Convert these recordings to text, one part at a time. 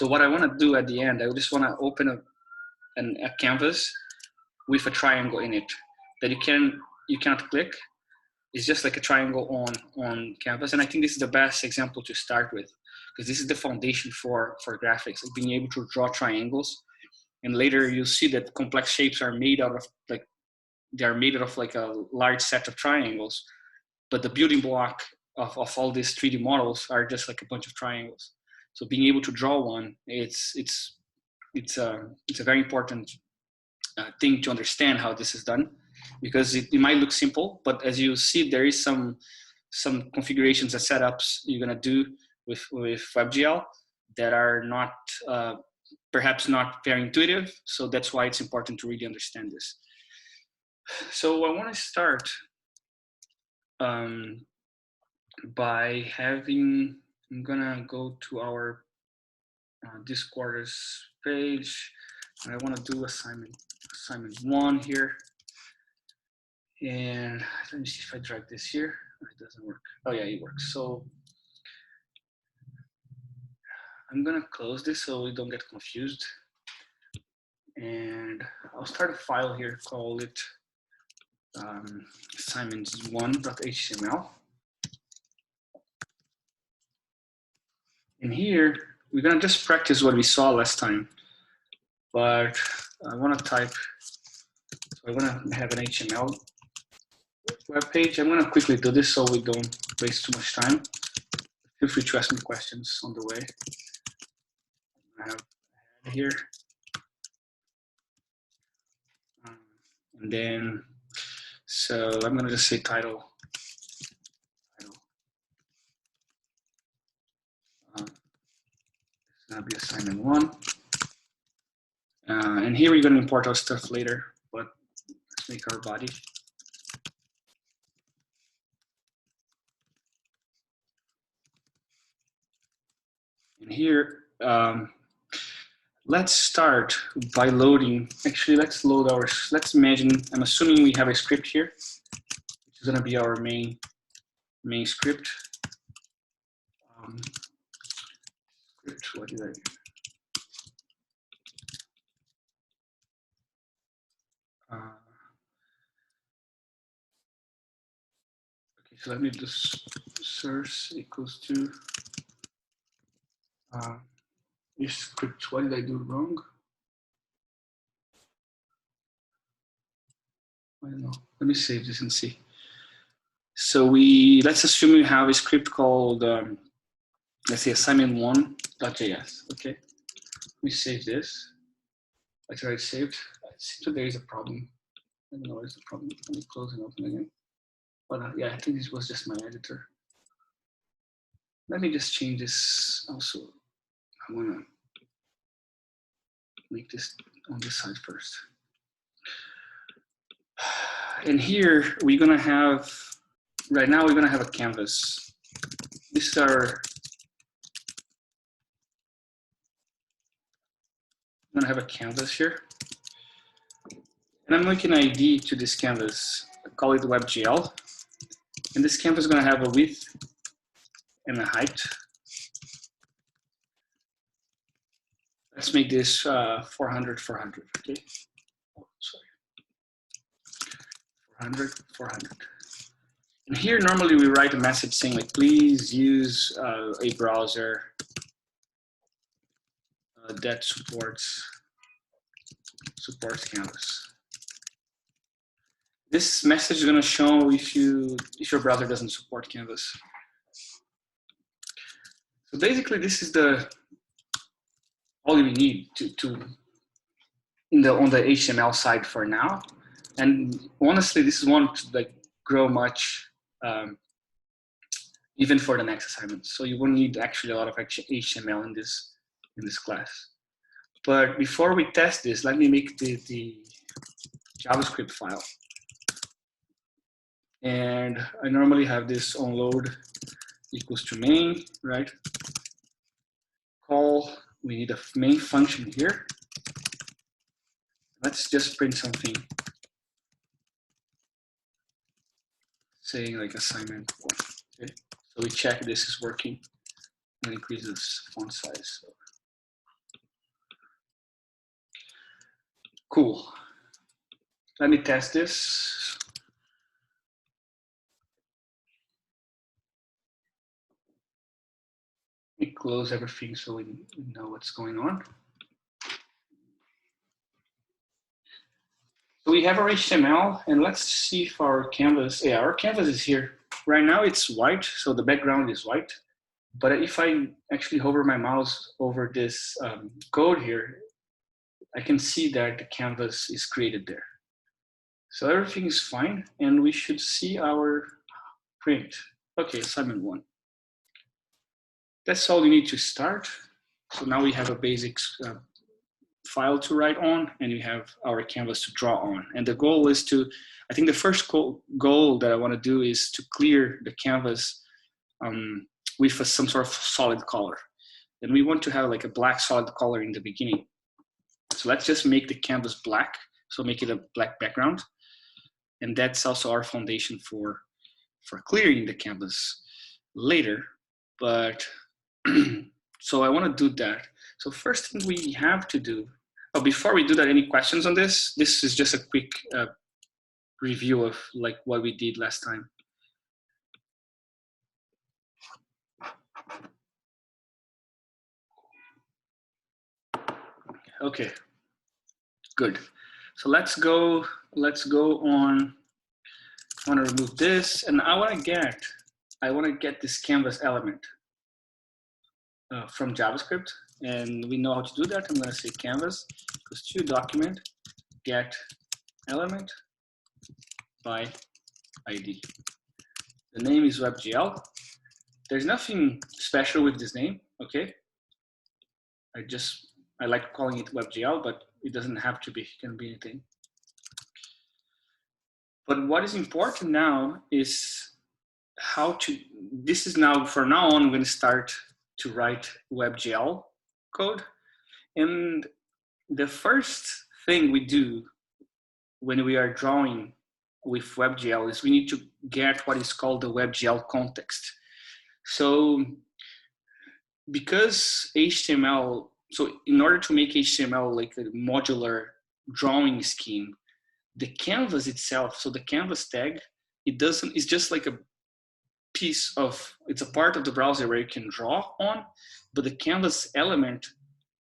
So what I want to do at the end, I just want to open a canvas with a triangle in it that you cannot click. It's just like a triangle on canvas, and I think this is the best example to start with, because this is the foundation for graphics, like being able to draw triangles. And later you'll see that complex shapes are made out of like a large set of triangles, but the building block of all these 3D models are just like a bunch of triangles. So being able to draw one, it's a very important thing to understand how this is done, because it might look simple, but as you see, there is some configurations and setups you're gonna do with WebGL that are not perhaps not very intuitive. So that's why it's important to really understand this. So I want to start by having, I'm gonna go to our this quarter's page, and I want to do assignment 1 here. And let me see if I drag this here. It doesn't work. Oh yeah, it works. So I'm gonna close this so we don't get confused. And I'll start a file here, call it assignments1.html. And here, we're gonna just practice what we saw last time, but I wanna type, so I wanna have an HTML web page. I'm gonna quickly do this so we don't waste too much time. Feel free to ask me questions on the way. I have here. And then, so I'm gonna just say title. It's gonna be assignment 1. And here we're gonna import our stuff later, but let's make our body. And here, let's start by loading. Actually, let's load our, let's imagine, I'm assuming we have a script here, which is gonna be our main script. Script, what did I do? Okay, so let me just source equals to this script. What did I do wrong? I don't know. Let me save this and see. So let's assume we have a script called, let's say assignment1.js. Okay, let me save this. That's already saved. It seems that there is a problem. I don't know where's the problem. Let me close and open again. But yeah, I think this was just my editor. Let me just change this also. I want to make this on this side first. And here we're going to have, right now we're going to have a canvas. These are, I'm going to have a canvas here. And I'm making an ID to this canvas. I call it WebGL. And this canvas is going to have a width and a height. Let's make this 400, 400, okay? Oh, sorry. 400, 400. And here, normally we write a message saying like, please use a browser that supports Canvas. This message is going to show if your browser doesn't support Canvas. So basically, this is all you need on the HTML side for now. And honestly, this is one to like grow much even for the next assignment. So you won't need actually a lot of HTML in this class. But before we test this, let me make the JavaScript file. And I normally have this on load equals to main, right? Call, we need a main function here. Let's just print something saying like assignment 1. Okay, so we check this is working and increase this font size. So Cool. Let me test this. Let me close everything so we know what's going on. So we have our HTML, and let's see if our canvas, yeah, our canvas is here. Right now it's white, so the background is white. But if I actually hover my mouse over this code here, I can see that the canvas is created there. So everything is fine, and we should see our print. Okay, assignment 1. That's all you need to start. So now we have a basic file to write on, and we have our canvas to draw on. And the goal is to, I think the first goal that I want to do is to clear the canvas with some sort of solid color. And we want to have like a black solid color in the beginning. So let's just make the canvas black. So make it a black background. And that's also our foundation for clearing the canvas later. But so I want to do that. So first thing we have to do, oh, before we do that, any questions on this? This is just a quick review of like what we did last time. Okay, good. So let's go on. I want to remove this, and I want to get this canvas element from JavaScript, and we know how to do that. I'm going to say canvas equals to document get element by ID. The name is WebGL. There's nothing special with this name, okay? I like calling it WebGL, but it doesn't have to be. It can be anything. But what is important now is how to, this is now, from now on, I'm going to start to write WebGL code. And the first thing we do when we are drawing with WebGL is we need to get what is called the WebGL context. So because HTML, so in order to make HTML like a modular drawing scheme, the canvas itself, so the canvas tag, it's just like a piece of, it's a part of the browser where you can draw on, but the canvas element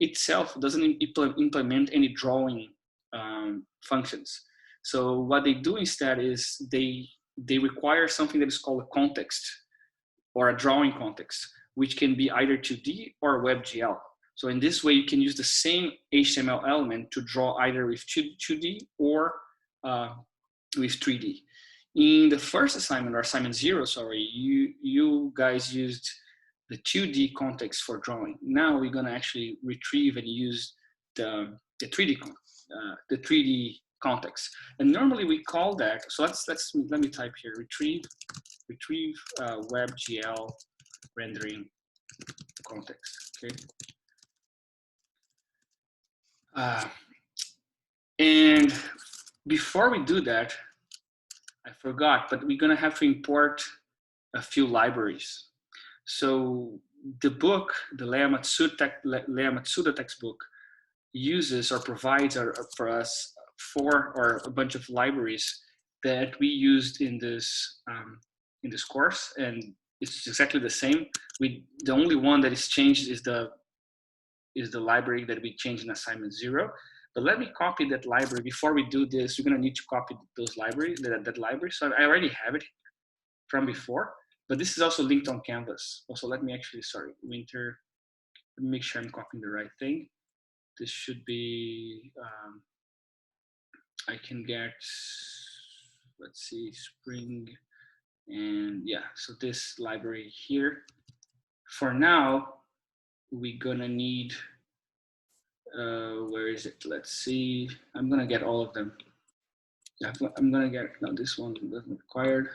itself doesn't implement any drawing functions. So what they do instead is they require something that is called a context or a drawing context, which can be either 2D or WebGL. So in this way, you can use the same HTML element to draw either with 2D or with 3D. In the first assignment, or assignment 0, sorry, you guys used the 2D context for drawing. Now we're gonna actually retrieve and use the 3D context. And normally we call that, so let me type here, retrieve WebGL rendering context, okay? And before we do that, I forgot, but we're gonna have to import a few libraries. So the book, the Lea Matsuda textbook, uses or provides for us a bunch of libraries that we used in this course, and it's exactly the same. The only one that is changed is the library that we changed in assignment 0. But let me copy that library. Before we do this, we're gonna need to copy those libraries, that library. So I already have it from before, but this is also linked on Canvas. Also, let me actually, sorry, winter, let me make sure I'm copying the right thing. This should be, I can get, let's see, spring, and yeah, so this library here. For now, we're gonna need, where is it? Let's see, I'm gonna get all of them. Yeah, I'm gonna get, no, this one doesn't required.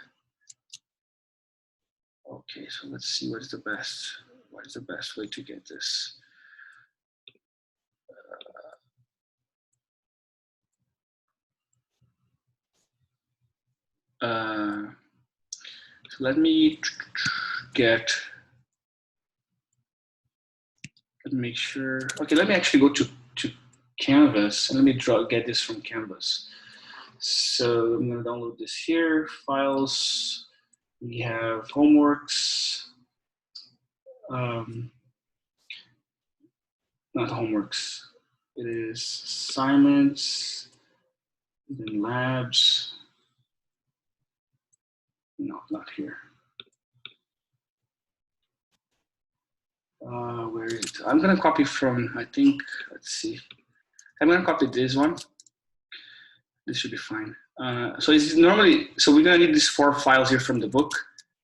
Okay, so let's see what is the best way to get this. So let me get, make sure. Okay, let me actually go to Canvas. Let me get this from Canvas. So I'm going to download this here. Files. We have homeworks. Not homeworks. It is assignments. Then labs. No, not here. Where is it? I'm going to copy from, I think, let's see. I'm going to copy this one. This should be fine. So it's normally, so we're going to need these 4 files here from the book.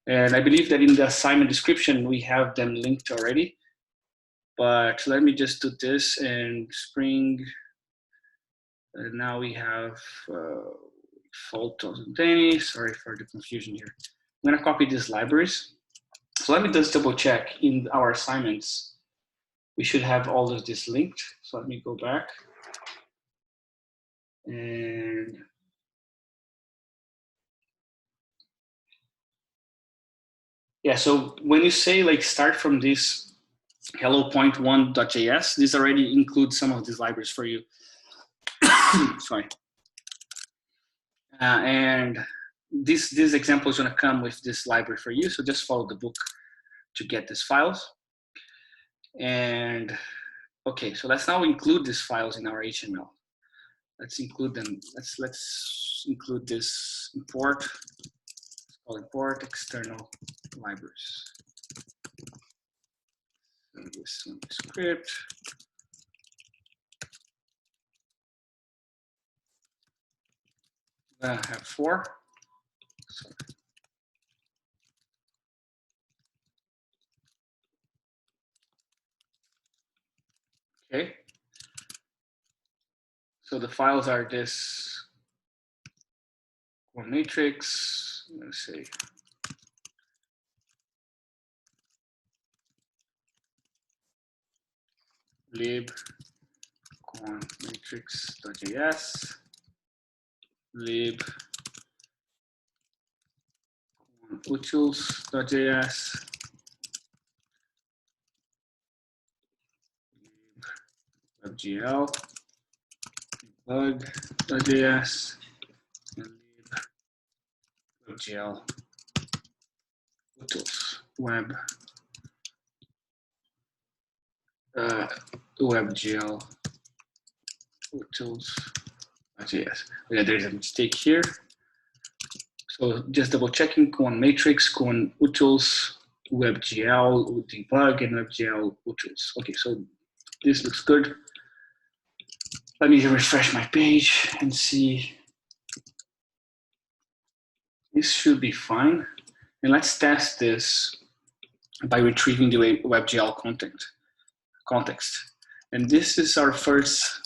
And I believe that in the assignment description, we have them linked already. But let me just do this and Spring. And now we have default 2020. Sorry for the confusion here. I'm going to copy these libraries. So let me just double check in our assignments. We should have all of this linked. So let me go back. And yeah, so when you say like start from this hello.1.js, this already includes some of these libraries for you. Sorry. And this example is going to come with this library for you. So just follow the book to get these files. And okay, so let's now include these files in our HTML. Let's include them. Let's include this import. Let's call import external libraries. So this one is script. I have 4. Sorry. Okay. So the files are this one matrix. Let's say lib matrix.js, lib utils.js, WebGL, debug.js, and lib WebGL utils, WebGL utils.js. Okay, there's a mistake here. So just double checking, one matrix, one utils, WebGL, debug, and WebGL utils. Okay, so this looks good. Let me refresh my page and see. This should be fine. And let's test this by retrieving the WebGL context. And this is our first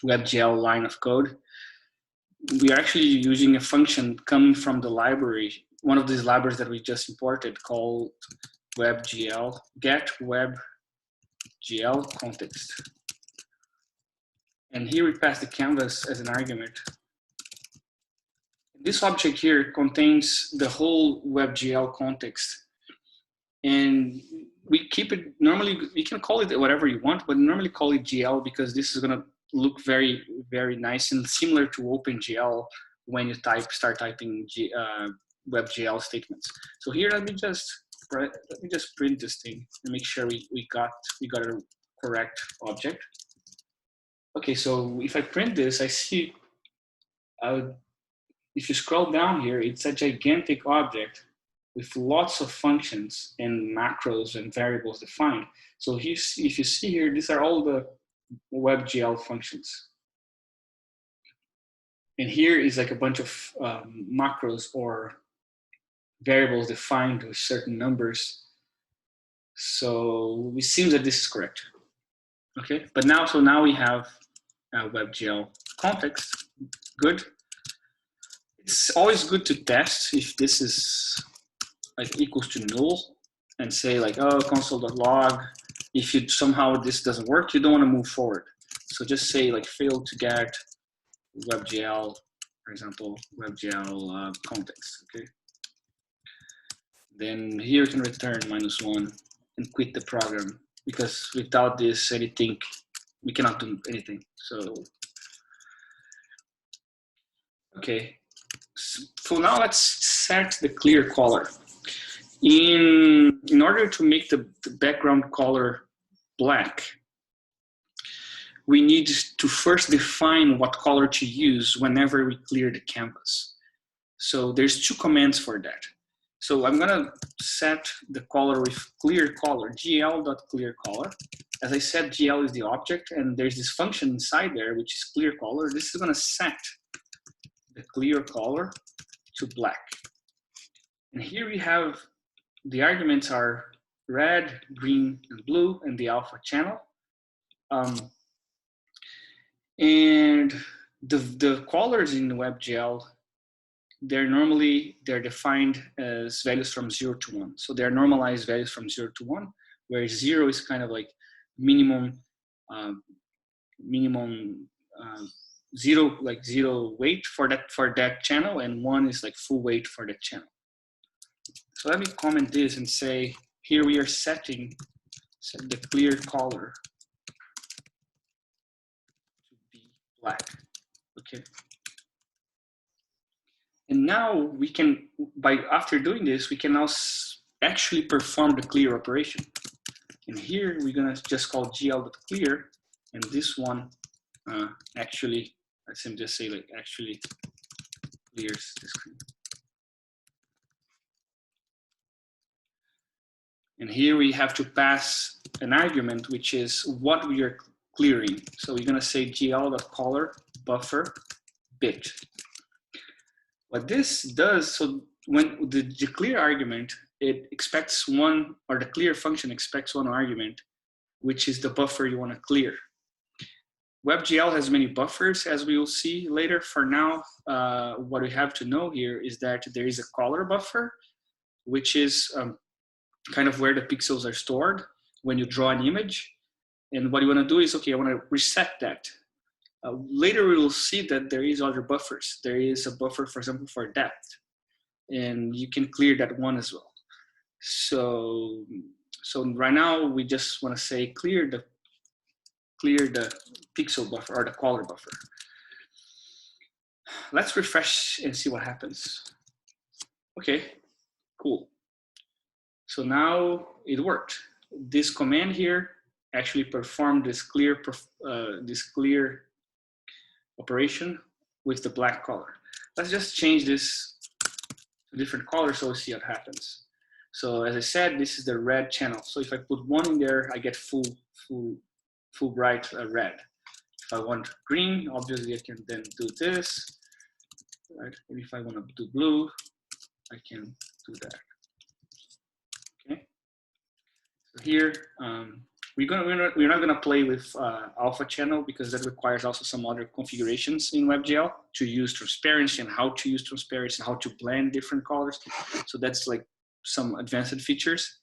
WebGL line of code. We are actually using a function coming from the library, one of these libraries that we just imported called WebGL, get WebGL context. And here we pass the canvas as an argument. This object here contains the whole WebGL context. And we keep it, normally we can call it whatever you want, but normally call it GL because this is gonna look very, very nice and similar to OpenGL when you start typing WebGL statements. So here, let me just print this thing and make sure we got a correct object. Okay, so if I print this, I see, if you scroll down here, it's a gigantic object with lots of functions and macros and variables defined. So if you see here, these are all the WebGL functions. And here is like a bunch of macros or variables defined with certain numbers. So it seems that this is correct. Okay, but now we have WebGL context. Good. It's always good to test if this is like equals to null and say like, oh, console.log. If you somehow this doesn't work, you don't want to move forward. So just say like failed to get WebGL, for example, WebGL context. Okay. Then here you can return -1 and quit the program because without this, anything we cannot do anything. So, okay. So now let's set the clear color. In order to make the background color black, we need to first define what color to use whenever we clear the canvas. So there's two commands for that. So I'm gonna set the color with clear color, gl.clearColor. As I said, gl is the object, and there's this function inside there, which is clear color. This is gonna set the clear color to black. And here we have, the arguments are red, green, and blue, and the alpha channel. And the colors in WebGL, they're defined as values from 0 to 1. So they're normalized values from 0 to 1, where 0 is kind of like minimum zero weight for that channel, and 1 is like full weight for that channel. So let me comment this and say, here we are set the clear color to be black. Okay. And now we can, after doing this, we can now actually perform the clear operation. And here we're gonna just call gl.clear, and this one actually, let's just say like actually clears the screen. And here we have to pass an argument, which is what we are clearing. So we're gonna say gl.color buffer bit. What this does, so when the clear argument, it expects one, or the clear function expects one argument, which is the buffer you want to clear. WebGL has many buffers, as we will see later. For now, what we have to know here is that there is a color buffer, which is kind of where the pixels are stored when you draw an image. And what you want to do is, okay, I want to reset that. Later we will see that there is other buffers. There is a buffer, for example, for depth, and you can clear that one as well. So right now we just want to say clear the pixel buffer or the color buffer. Let's refresh and see what happens. Okay, cool. So now it worked. This command here actually performed this clear operation with the black color. Let's just change this to different color so we see what happens. So as I said, this is the red channel. So if I put 1 in there, I get full bright red. If I want green, obviously I can then do this, right? And if I want to do blue, I can do that. Okay. So here, we're not gonna play with alpha channel because that requires also some other configurations in WebGL to use transparency and how to use transparency and how to blend different colors. So that's like some advanced features.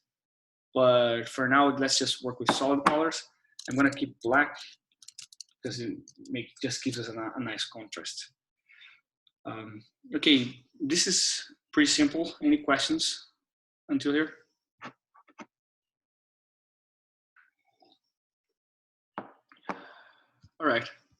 But for now, let's just work with solid colors. I'm gonna keep black because it just gives us a nice contrast. Okay, this is pretty simple. Any questions until here? All right,